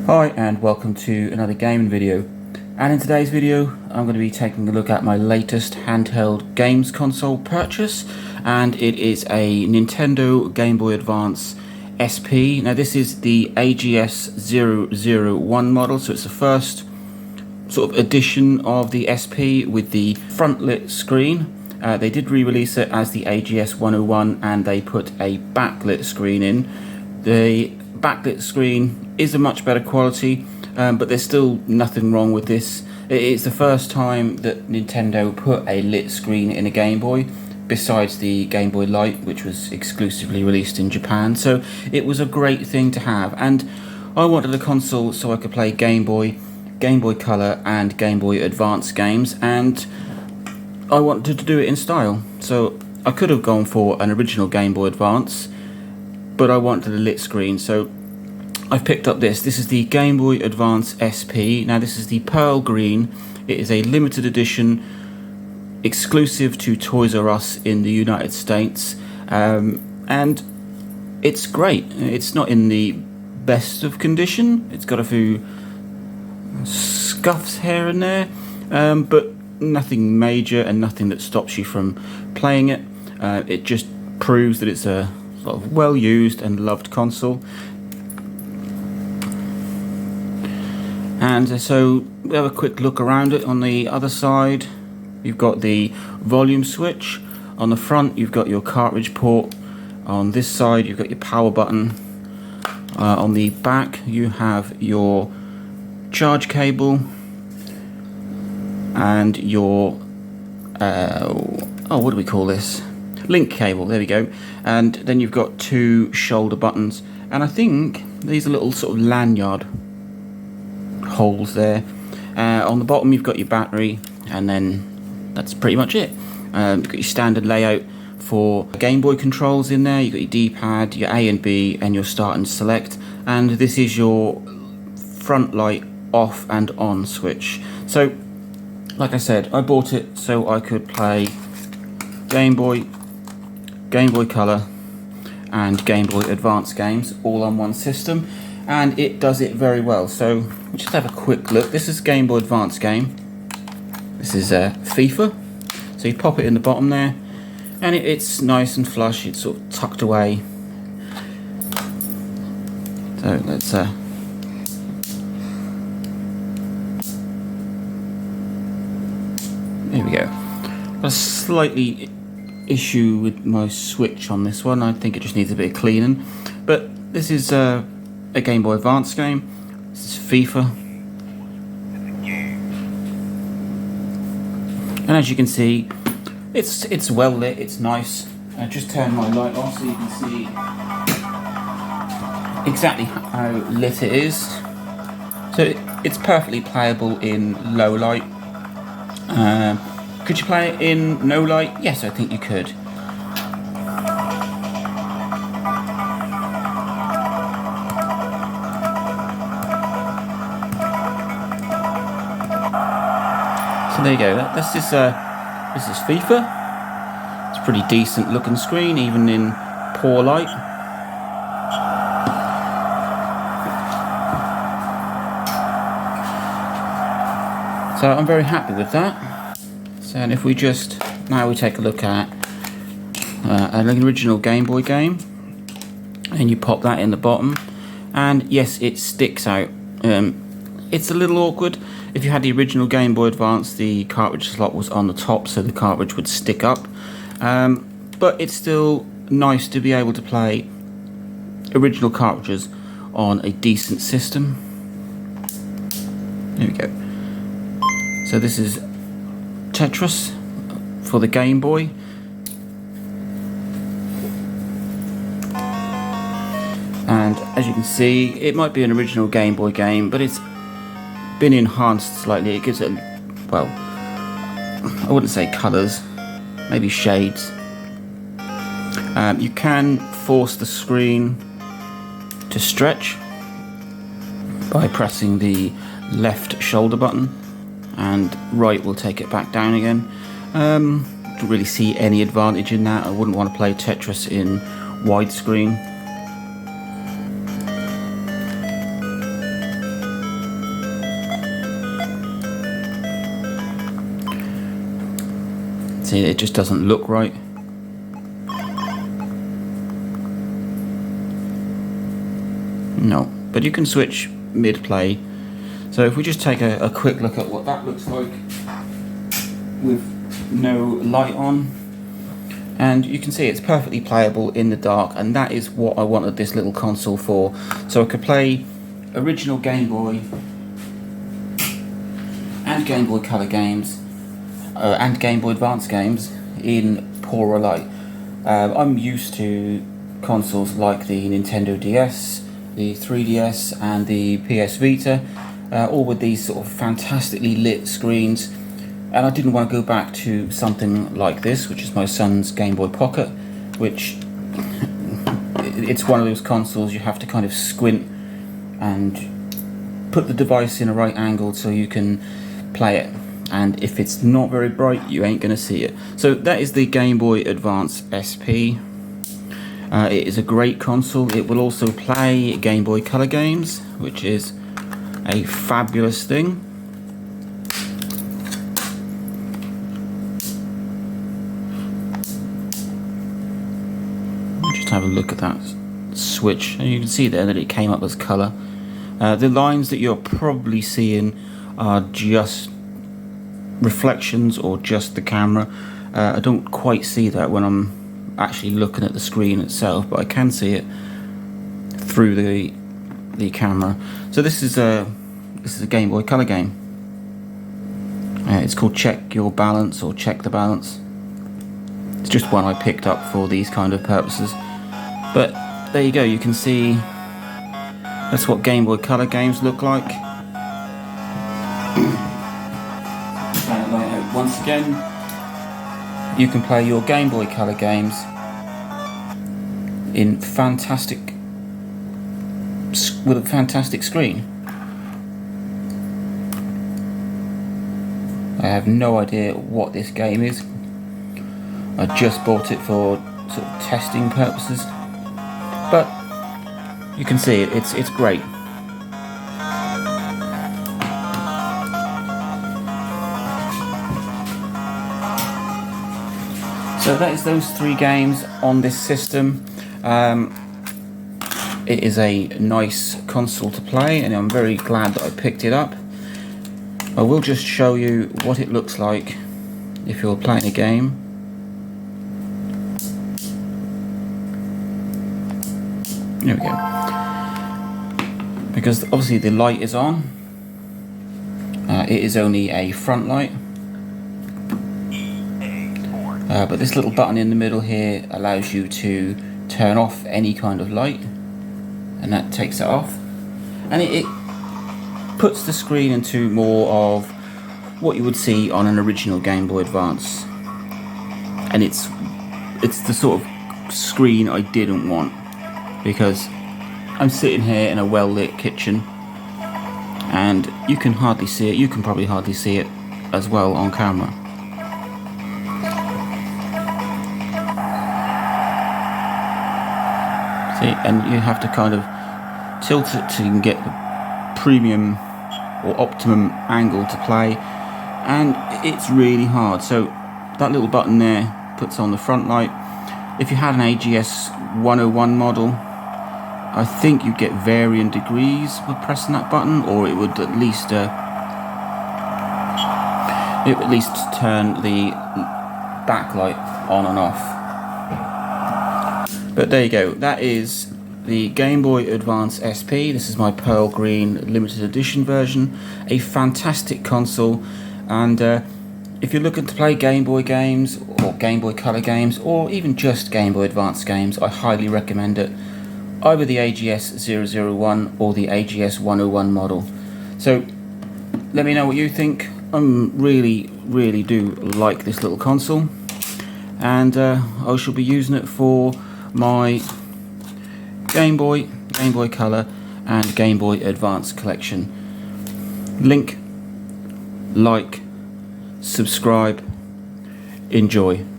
Hi and welcome to another gaming video, and in today's video I'm going to be taking a look at my latest handheld games console purchase, and it is a Nintendo Game Boy Advance SP. Now this is the AGS001 model, so it's the first sort of edition of the SP with the front lit screen. They did re-release it as the AGS101 and they put a backlit screen in. The backlit screen is a much better quality, but there's still nothing wrong with this. It's the first time that Nintendo put a lit screen in a Game Boy, besides the Game Boy Light, which was exclusively released in Japan. So it was a great thing to have, and I wanted a console so I could play Game Boy Color and Game Boy Advance games, and I wanted to do it in style. So I could have gone for an original Game Boy Advance, but I wanted a lit screen, so I've picked up this. This is the Game Boy Advance SP. Now this is the pearl green. It is a limited edition, exclusive to Toys R Us in the United States, and it's great. It's not in the best of condition. It's got a few scuffs here and there, but nothing major and nothing that stops you from playing it. It just proves that it's a sort of well used and loved console. And so we have a quick look around it. On the other side you've got the volume switch. On the front you've got your cartridge port. On this side you've got your power button. On the back you have your charge cable and your what do we call this? Link cable, there we go. And then you've got two shoulder buttons, and I think these are little sort of lanyard holes there. On the bottom you've got your battery, and then that's pretty much it. You've got your standard layout for Game Boy controls in there. You've got your D-pad, your A and B, and your start and select, and this is your front light off and on switch. So like I said, I bought it so I could play Game Boy Color and Game Boy Advance games all on one system, and it does it very well. So we'll just have a quick look. This is Game Boy Advance game. This is FIFA. So you pop it in the bottom there, and it's nice and flush. It's sort of tucked away. So let's there we go. Got a slightly issue with my switch on this one. I think it just needs a bit of cleaning. But this is a Game Boy Advance game. This is FIFA. And as you can see, it's well lit, it's nice. I just turned my light on so you can see exactly how lit it is. So it's perfectly playable in low light. Could you play it in no light? Yes, I think you could. So there you go. This is FIFA. It's a pretty decent looking screen, even in poor light. So I'm very happy with that. So, and if we just now we take a look at an original Game Boy game, and you pop that in the bottom, and yes, it sticks out. It's a little awkward. If you had the original Game Boy Advance, the cartridge slot was on the top, so the cartridge would stick up. But it's still nice to be able to play original cartridges on a decent system. There we go. So this is Tetris for the Game Boy. And as you can see, it might be an original Game Boy game, but it's been enhanced slightly. It gives it, well, I wouldn't say colours, maybe shades. You can force the screen to stretch by pressing the left shoulder button, and right will take it back down again. Don't really see any advantage in that. I wouldn't want to play Tetris in widescreen. See, it just doesn't look right. No, but you can switch mid-play. So if we just take a quick look at what that looks like with no light on, and you can see it's perfectly playable in the dark, and that is what I wanted this little console for. So I could play original Game Boy and Game Boy Color games and Game Boy Advance games in poorer light. I'm used to consoles like the Nintendo DS, the 3DS and the PS Vita, all with these sort of fantastically lit screens, and I didn't want to go back to something like this, which is my son's Game Boy Pocket, which it's one of those consoles you have to kind of squint and put the device in a right angle so you can play it, and if it's not very bright you ain't gonna see it. So that is the Game Boy Advance SP. It is a great console. It will also play Game Boy Color games, which is a fabulous thing. Just have a look at that switch, and you can see there that it came up as color. The lines that you're probably seeing are just reflections or just the camera. I don't quite see that when I'm actually looking at the screen itself, but I can see it through the camera. So this is a Game Boy Color game. It's called Check Your Balance or Check the Balance. It's just one I picked up for these kind of purposes. But there you go, you can see that's what Game Boy Color games look like. Once again, you can play your Game Boy Color games in with a fantastic screen. I have no idea what this game is. I just bought it for sort of testing purposes, but you can see it's great. So that is those 3 games on this system. It is a nice console to play, and I'm very glad that I picked it up. I will just show you what it looks like if you're playing a game. There we go. Because obviously the light is on. It is only a front light. But this little button in the middle here allows you to turn off any kind of light, and that takes it off, and it puts the screen into more of what you would see on an original Game Boy Advance, and it's the sort of screen I didn't want, because I'm sitting here in a well lit kitchen and you can hardly see it. You can probably hardly see it as well on camera. See, and you have to kind of tilt it so you can get the premium or optimum angle to play, and it's really hard. So that little button there puts on the front light. If you had an AGS 101 model, I think you'd get varying degrees with pressing that button, or it would at least turn the backlight on and off. But there you go, that is the Game Boy Advance SP. This is my pearl green limited edition version. A fantastic console, and if you're looking to play Game Boy games or Game Boy Color games, or even just Game Boy Advance games, I highly recommend it. Either the AGS 001 or the AGS 101 model. So let me know what you think. I really do like this little console, and I shall be using it for my Game Boy Color and Game Boy Advance collection. Like, subscribe, enjoy.